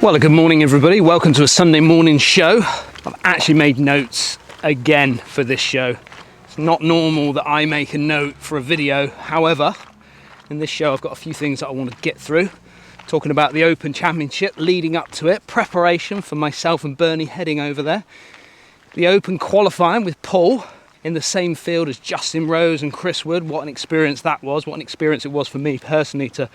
Well, good morning everybody, welcome to a Sunday morning show. I've actually made notes again for this show. It's not normal that I make a note for a video, however, in this show I've got a few things that I want to get through. Talking about the Open Championship, leading up to it, preparation for myself and Bernie heading over there. The Open qualifying with Paul in the same field as Justin Rose and Chris Wood. What an experience that was, what an experience it was for me personally to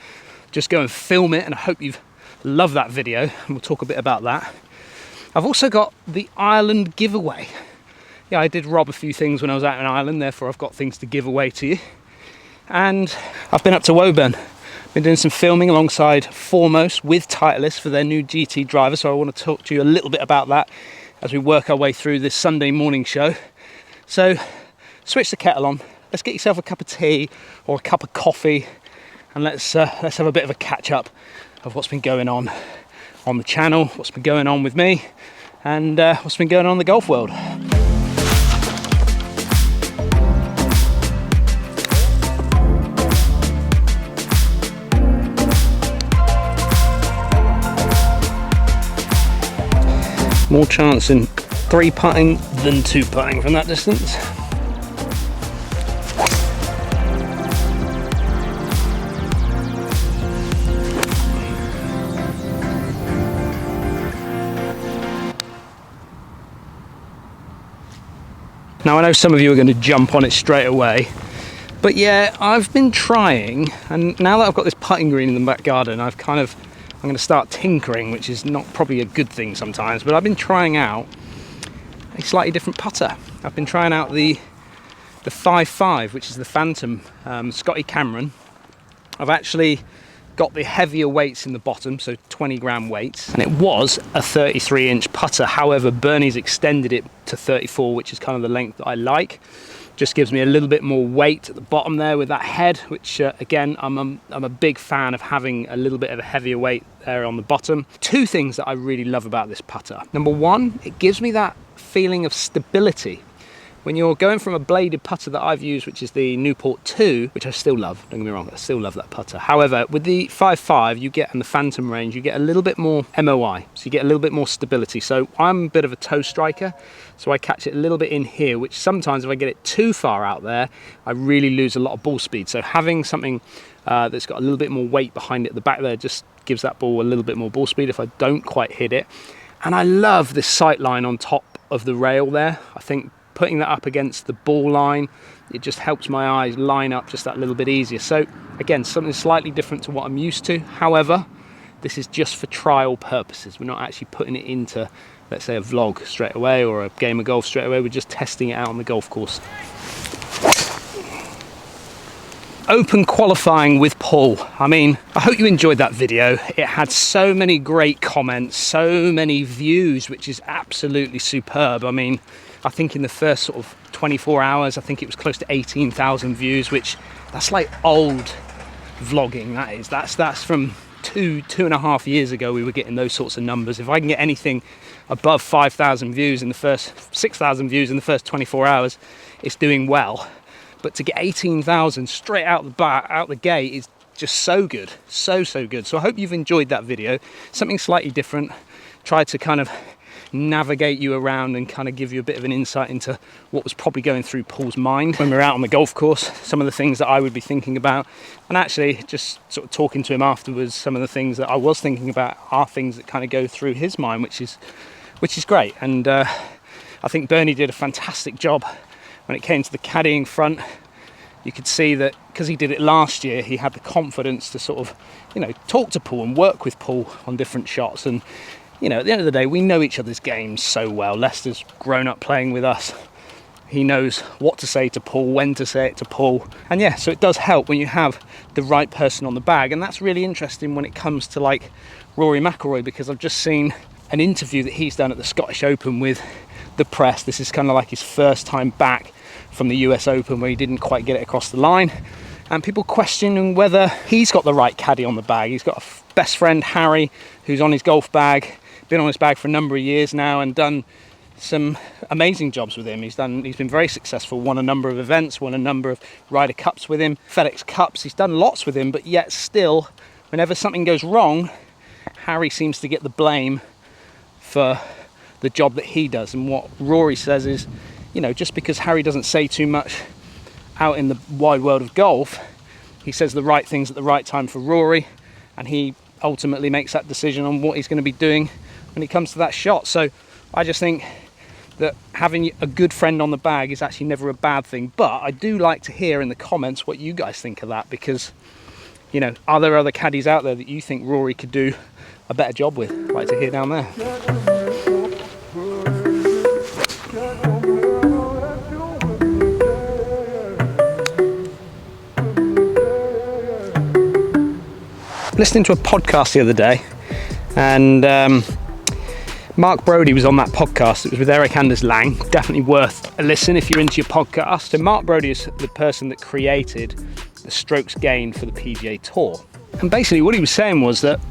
just go and film it, and I hope you've loved that video, and we'll talk a bit about that. I've also got the Ireland giveaway. Yeah, I did rob a few things when I was out in Ireland, therefore I've got things to give away to you. And I've been up to Woburn, been doing some filming alongside Foremost with Titleist for their new GT driver, so I want to talk to you a little bit about that as we work our way through this Sunday morning show. So switch the kettle on, let's get yourself a cup of tea or a cup of coffee, and let's have a bit of a catch up of what's been going on the channel, what's been going on with me, and what's been going on in the golf world. More chance in 3 putting than 2 putting from that distance. Now I know some of you are going to jump on it straight away, but yeah, I've been trying, and now that I've got this putting green in the back garden, I'm going to start tinkering, which is not probably a good thing sometimes, but I've been trying out a slightly different putter. I've been trying out the 5.5, which is the Phantom Scotty Cameron. I've actually got the heavier weights in the bottom, so 20 gram weights, and it was a 33-inch putter. However, Bernie's extended it to 34, which is kind of the length that I like. Just gives me a little bit more weight at the bottom there with that head, which again, I'm a big fan of having a little bit of a heavier weight there on the bottom. 2 things that I really love about this putter. Number 1, it gives me that feeling of stability. When you're going from a bladed putter that I've used, which is the Newport 2, which I still love, don't get me wrong, I still love that putter. However, with the 5.5, you get in the Phantom range, you get a little bit more MOI, so you get a little bit more stability. So I'm a bit of a toe striker, so I catch it a little bit in here, which sometimes if I get it too far out there, I really lose a lot of ball speed. So having something that's got a little bit more weight behind it at the back there just gives that ball a little bit more ball speed if I don't quite hit it. And I love this sight line on top of the rail there. I think putting that up against the ball line, it just helps my eyes line up just that little bit easier. So again, something slightly different to what I'm used to. However, this is just for trial purposes. We're not actually putting it into, let's say, a vlog straight away or a game of golf straight away. We're just testing it out on the golf course. Open qualifying with Paul. I mean, I hope you enjoyed that video. It had so many great comments, so many views, which is absolutely superb. I mean, I think in the first sort of 24 hours, I think it was close to 18,000 views, which that's like old vlogging, that is. That's from 2.5 years ago we were getting those sorts of numbers. If I can get anything above 5,000 views in the first, 6,000 views in the first 24 hours, it's doing well. But to get 18,000 straight out the gate is just so good, so good. So I hope you've enjoyed that video. Something slightly different. Tried to kind of navigate you around and kind of give you a bit of an insight into what was probably going through Paul's mind when we were out on the golf course, some of the things that I would be thinking about, and actually just sort of talking to him afterwards, some of the things that I was thinking about are things that kind of go through his mind, which is great. And I think Bernie did a fantastic job when it came to the caddying front. You could see that because he did it last year, he had the confidence to sort of, you know, talk to Paul and work with Paul on different shots. And you know, at the end of the day, we know each other's games so well. Lester's grown up playing with us. He knows what to say to Paul, when to say it to Paul. And yeah, so it does help when you have the right person on the bag. And that's really interesting when it comes to like Rory McIlroy, because I've just seen an interview that he's done at the Scottish Open with the press. This is kind of like his first time back from the US Open where he didn't quite get it across the line. And people questioning whether he's got the right caddy on the bag. He's got a best friend, Harry, who's on his golf bag. Been on his bag for a number of years now and done some amazing jobs with him. He's been very successful, won a number of events, won a number of Ryder Cups with him, FedEx Cups. He's done lots with him, but yet still, whenever something goes wrong, Harry seems to get the blame for the job that he does. And what Rory says is, you know, just because Harry doesn't say too much out in the wide world of golf, he says the right things at the right time for Rory, and he ultimately makes that decision on what he's going to be doing when it comes to that shot. So I just think that having a good friend on the bag is actually never a bad thing. But I do like to hear in the comments what you guys think of that, because, you know, are there other caddies out there that you think Rory could do a better job with? I'd like to hear down there. Listening to a podcast the other day, and Mark Brody was on that podcast. It was with Eric Anders Lang. Definitely worth a listen if you're into your podcast. And Mark Brody is the person that created the strokes gained for the PGA Tour. And basically what he was saying was that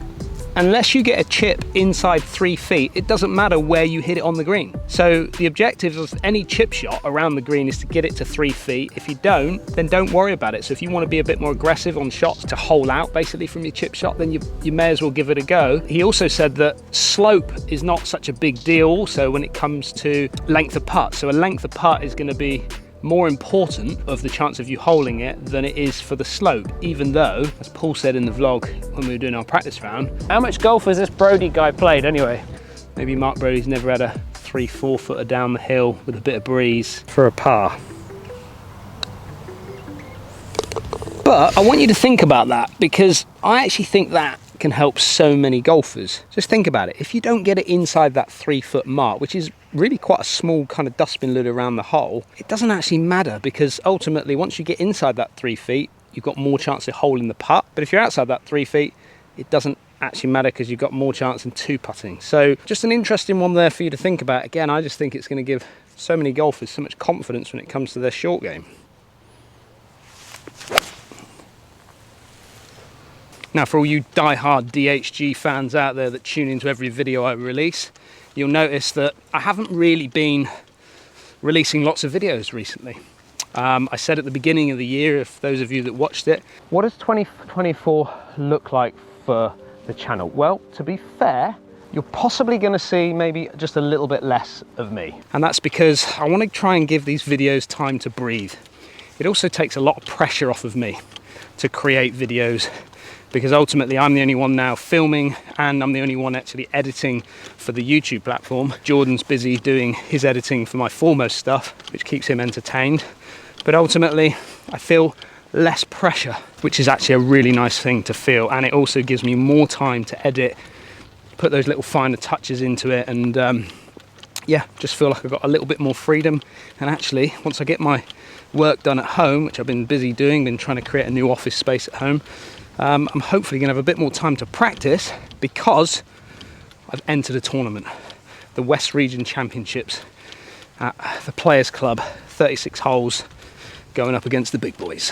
unless you get a chip inside 3 feet, it doesn't matter where you hit it on the green. So the objective of any chip shot around the green is to get it to 3 feet. If you don't, then don't worry about it. So if you want to be a bit more aggressive on shots to hole out basically from your chip shot, then you may as well give it a go. He also said that slope is not such a big deal also when it comes to length of putt. So a length of putt is going to be more important of the chance of you holding it than it is for the slope, even though, as Paul said in the vlog when we were doing our practice round, how much golf has this Brody guy played anyway? Maybe Mark Brody's never had a 3-4 footer down the hill with a bit of breeze for a par. But I want you to think about that, because I actually think that can help so many golfers. Just think about it. If you don't get it inside that 3 foot mark, which is really quite a small kind of dustbin lid around the hole, it doesn't actually matter, because ultimately once you get inside that 3 feet, you've got more chance of holding the putt. But if you're outside that 3 feet, it doesn't actually matter, because you've got more chance in 2-putting. So just an interesting one there for you to think about. Again, I just think it's going to give so many golfers so much confidence when it comes to their short game. Now, for all you die-hard DHG fans out there that tune into every video I release, you'll notice that I haven't really been releasing lots of videos recently. I said at the beginning of the year, if those of you that watched it, what does 2024 look like for the channel? Well, to be fair, you're possibly going to see maybe just a little bit less of me. And that's because I want to try and give these videos time to breathe. It also takes a lot of pressure off of me to create videos, because ultimately I'm the only one now filming, and I'm the only one actually editing for the YouTube platform. Jordan's busy doing his editing for my foremost stuff, which keeps him entertained. But ultimately I feel less pressure, which is actually a really nice thing to feel, and it also gives me more time to edit, put those little finer touches into it, and yeah, just feel like I've got a little bit more freedom. And actually, once I get my work done at home, which I've been busy doing, been trying to create a new office space at home, I'm hopefully going to have a bit more time to practice, because I've entered a tournament, the West Region Championships at the Players Club, 36 holes, going up against the big boys.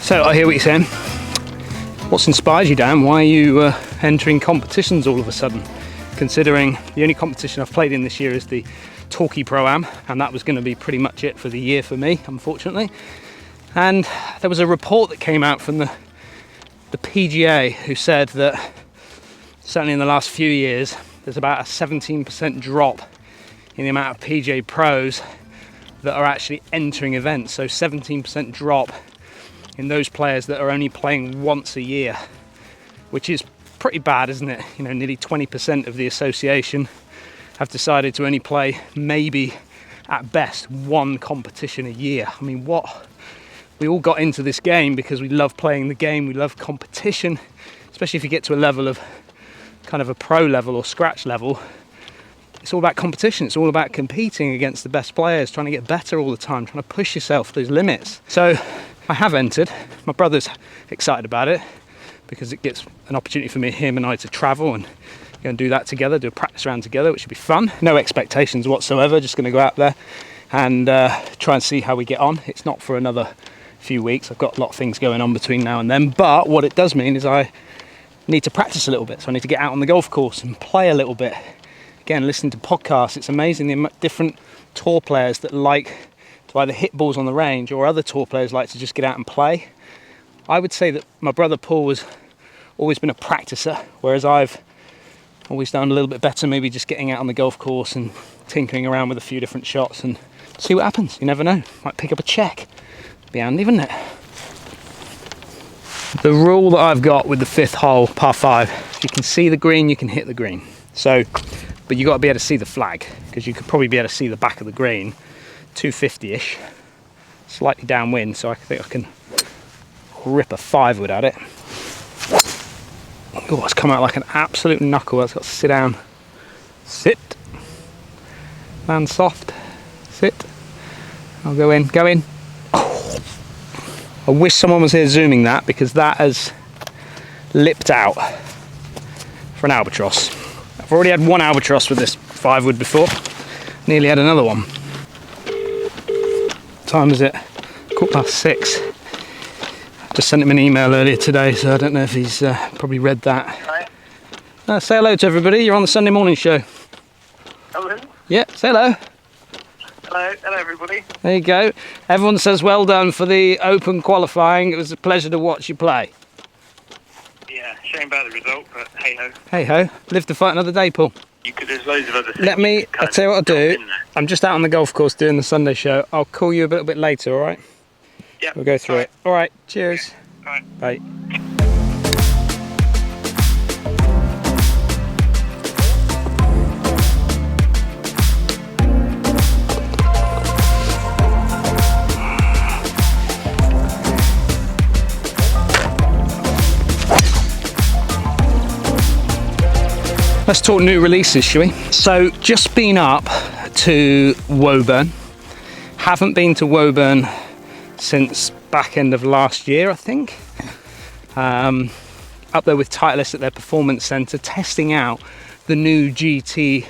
So I hear what you're saying. What's inspired you, Dan? Why are you entering competitions all of a sudden? Considering the only competition I've played in this year is the Torquay Pro-Am, and that was going to be pretty much it for the year for me, unfortunately. And there was a report that came out from the PGA who said that certainly in the last few years there's about a 17% drop in the amount of PGA pros that are actually entering events. So 17% drop in those players that are only playing once a year, which is pretty bad, isn't it? You know, nearly 20% of the association have decided to only play maybe at best one competition a year. I mean, what? We all got into this game because we love playing the game, we love competition, especially if you get to a level of kind of a pro level or scratch level. It's all about competition, it's all about competing against the best players, trying to get better all the time, trying to push yourself to those limits. So I have entered. My brother's excited about it because it gets an opportunity for him and I to travel and go and do that together, do a practice round together, which should be fun. No expectations whatsoever, just going to go out there and try and see how we get on. It's not for another few weeks. I've got a lot of things going on between now and then, but what it does mean is I need to practice a little bit. So I need to get out on the golf course and play a little bit. Again, listening to podcasts, it's amazing the different tour players that like to either hit balls on the range, or other tour players like to just get out and play. I would say that my brother Paul has always been a practicer, whereas I've always done a little bit better, maybe just getting out on the golf course and tinkering around with a few different shots and see what happens. You never know, might pick up a check. Be handy, wouldn't it? The rule that I've got with the 5th hole, par 5, if you can see the green, you can hit the green. So, but you got to be able to see the flag, because you could probably be able to see the back of the green, 250-ish, slightly downwind, so I think I can rip a 5-wood at it. Oh, it's come out like an absolute knuckle. That's got to sit down. Sit. Land soft. Sit. I'll go in. Go in. Oh. I wish someone was here zooming that, because that has lipped out for an albatross. I've already had one albatross with this 5-wood before. Nearly had another one. What time is it? 6:15. Just sent him an email earlier today, so I don't know if he's probably read that. Hi. Say hello to everybody. You're on the Sunday morning show. Hello. Yeah, say hello. Hello everybody. There you go. Everyone says well done for the Open qualifying. It was a pleasure to watch you play. Yeah, shame about the result, but hey ho. Hey ho, live to fight another day, Paul. There's loads of other things. I'll tell you what I'll do. I'm just out on the golf course doing the Sunday show. I'll call you a little bit later, alright? Yeah. We'll go through it. Alright, cheers. Yeah. Alright. Bye. Let's talk new releases, shall we? So, just been up to Woburn. Haven't been to Woburn since back end of last year, I think. Up there with Titleist at their performance centre, testing out the new GT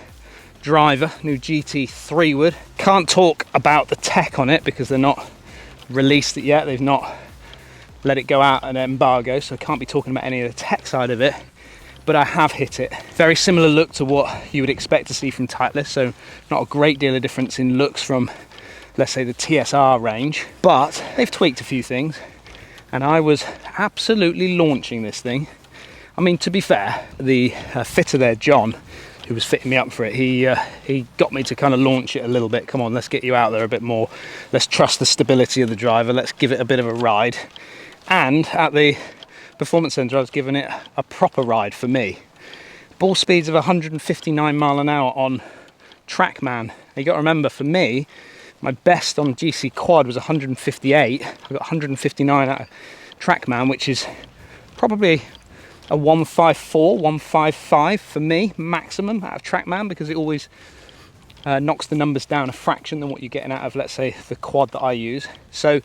driver, new GT 3-wood. Can't talk about the tech on it because they're not released it yet. They've not let it go out an embargo, so I can't be talking about any of the tech side of it. But I have hit it. Very similar look to what you would expect to see from Titleist, so not a great deal of difference in looks from, let's say, the TSR range, but they've tweaked a few things, and I was absolutely launching this thing. I mean, to be fair, the fitter there, John, who was fitting me up for it, he got me to kind of launch it a little bit. Come on, let's get you out there a bit more. Let's trust the stability of the driver. Let's give it a bit of a ride. And at the performance centre, I was giving it a proper ride for me. Ball speeds of 159 mile an hour on TrackMan. You got to remember, for me, my best on GC Quad was 158. I got 159 out of TrackMan, which is probably a 154, 155 for me, maximum out of TrackMan, because it always knocks the numbers down a fraction than what you're getting out of, let's say, the quad that I use. So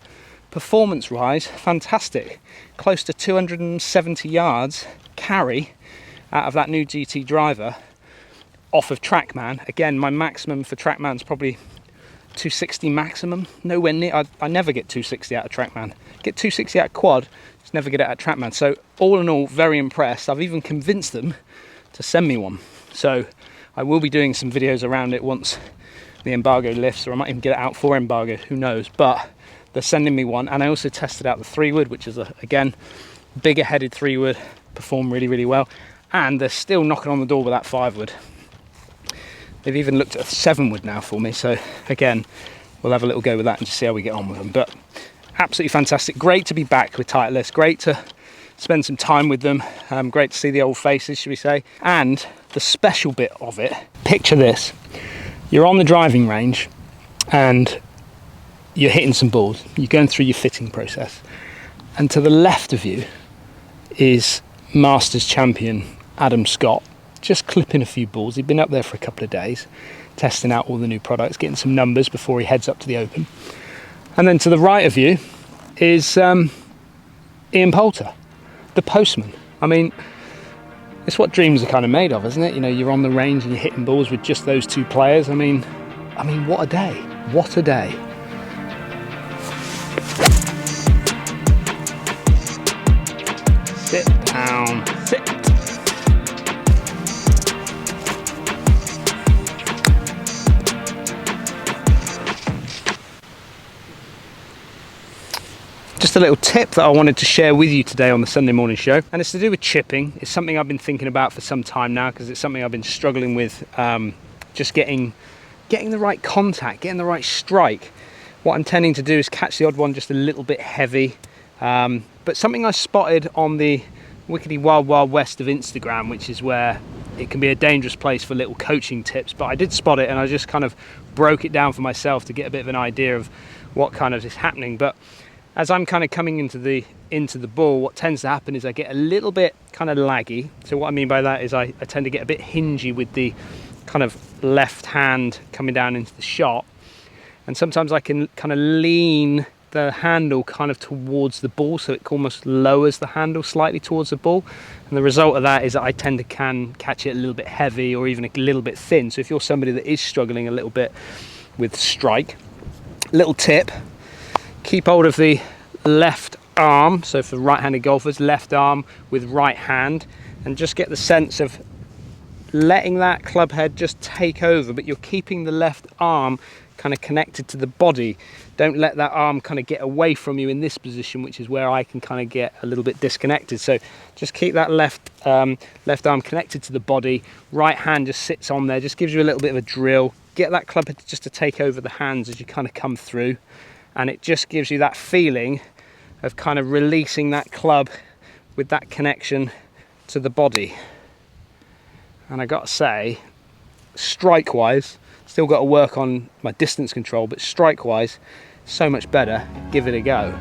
performance-wise, fantastic. Close to 270 yards carry out of that new GT driver off of TrackMan. Again, my maximum for TrackMan's probably 260 maximum. Nowhere near. I never get 260 out of TrackMan. Get 260 out of quad, just never get it out of TrackMan. So all in all, very impressed. I've even convinced them to send me one. So I will be doing some videos around it once the embargo lifts, or I might even get it out for embargo, who knows. But they're sending me one, and I also tested out the 3-wood, which is, again, bigger headed 3-wood, performed really, really well. And they're still knocking on the door with that 5-wood. They've even looked at a 7-wood now for me, so again, we'll have a little go with that and just see how we get on with them. But absolutely fantastic. Great to be back with Titleist. Great to spend some time with them. Great to see the old faces, should we say. And the special bit of it, picture this. You're on the driving range, and you're hitting some balls, you're going through your fitting process, and to the left of you is Masters champion Adam Scott, just clipping a few balls. He'd been up there for a couple of days, testing out all the new products, getting some numbers before he heads up to the Open. And then to the right of you is Ian Poulter, the Postman. I mean, it's what dreams are kind of made of, isn't it? You know, you're on the range and you're hitting balls with just those two players. I mean, what a day. What a day. Sit down, sit. just a little tip that I wanted to share with you today on the Sunday morning show, and it's to do with chipping. It's something I've been thinking about for some time now, because it's something I've been struggling with, just getting the right contact, getting the right strike. What I'm tending to do is catch the odd one just a little bit heavy, but something I spotted on the wickedy wild west of Instagram, which is where it can be a dangerous place for little coaching tips, but I did spot it and I just kind of broke it down for myself to get a bit of an idea of what kind of is happening. But as I'm kind of coming into the ball, what tends to happen is I get a little bit kind of laggy. So what I mean by that is I tend to get a bit hingy with the kind of left hand coming down into the shot, and sometimes I can kind of lean the handle kind of towards the ball, so it almost lowers the handle slightly towards the ball, and the result of that is that I tend to catch it a little bit heavy or even a little bit thin. So if you're somebody that is struggling a little bit with strike, little tip, keep hold of the left arm, so for right-handed golfers, left arm with right hand, and just get the sense of letting that club head just take over, but you're keeping the left arm kind of connected to the body. Don't let that arm kind of get away from you in this position, which is where I can kind of get a little bit disconnected. So just keep that left arm connected to the body, right hand just sits on there, just gives you a little bit of a drill. Get that club head just to take over the hands as you kind of come through, and it just gives you that feeling of kind of releasing that club with that connection to the body. And I got to say, strike wise, still got to work on my distance control, but strike wise, so much better. Give it a go.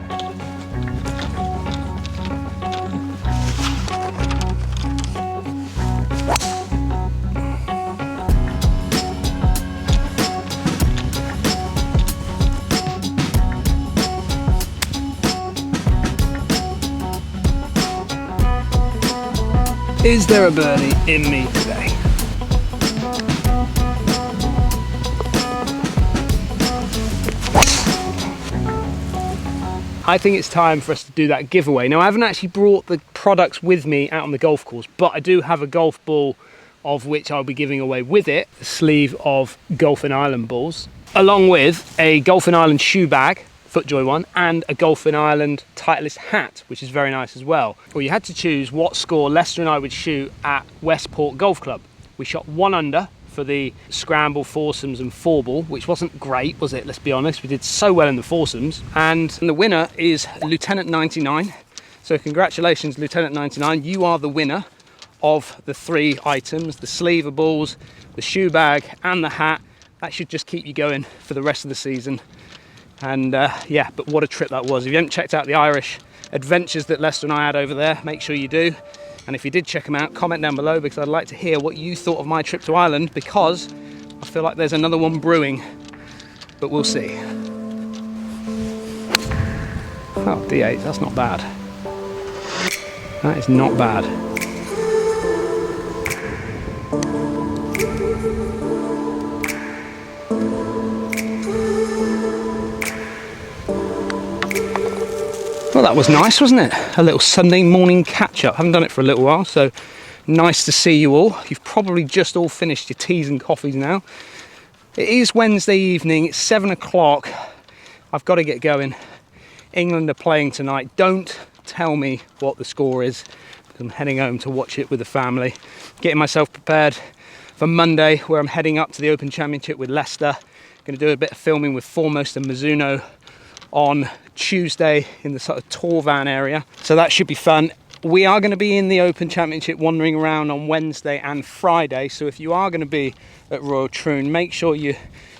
Is there a birdie in me today? I think it's time for us to do that giveaway. Now, I haven't actually brought the products with me out on the golf course, but I do have a golf ball of which I'll be giving away with it, a sleeve of Golf in Ireland balls, along with a Golf in Ireland shoe bag, FootJoy one, and a Golf in Ireland Titleist hat, which is very nice as well. Well, you had to choose what score Lester and I would shoot at Westport Golf Club. We shot 1 under for the scramble, foursomes and 4-ball, which wasn't great, was it? Let's be honest. We did so well in the foursomes, and the winner is Lieutenant 99. So congratulations, Lieutenant 99. You are the winner of the 3 items, the sleeve of balls, the shoe bag and the hat. That should just keep you going for the rest of the season. And yeah, but what a trip that was. If you haven't checked out the Irish adventures that Lester and I had over there, make sure you do. And if you did check them out, comment down below, because I'd like to hear what you thought of my trip to Ireland, because I feel like there's another one brewing, but we'll see. Oh, D8, that's not bad. That is not bad. Well, that was nice, wasn't it? A little Sunday morning catch-up. Haven't done it for a little while, so nice to see you all. You've probably just all finished your teas and coffees now. It is Wednesday evening, it's 7 o'clock. I've got to get going. England are playing tonight. Don't tell me what the score is, because I'm heading home to watch it with the family. Getting myself prepared for Monday, where I'm heading up to the Open Championship with Leicester. Going to do a bit of filming with Foremost and Mizuno on Tuesday in the sort of tour van area, so that should be fun. We are going to be in the Open Championship wandering around on Wednesday and Friday, so if you are going to be at Royal Troon, make sure you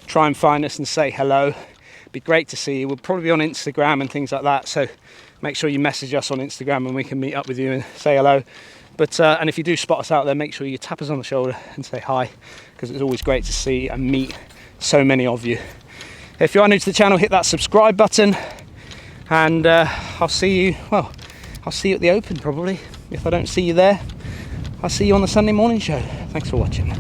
try and find us and say hello. It'd be great to see you. We'll probably be on Instagram and things like that, so make sure you message us on Instagram and we can meet up with you and say hello. But and if you do spot us out there, make sure you tap us on the shoulder and say hi, because it's always great to see and meet so many of you. If you are new to the channel, hit that subscribe button, and I'll see you at the Open probably. If I don't see you there, I'll see you on the Sunday morning show. Thanks for watching.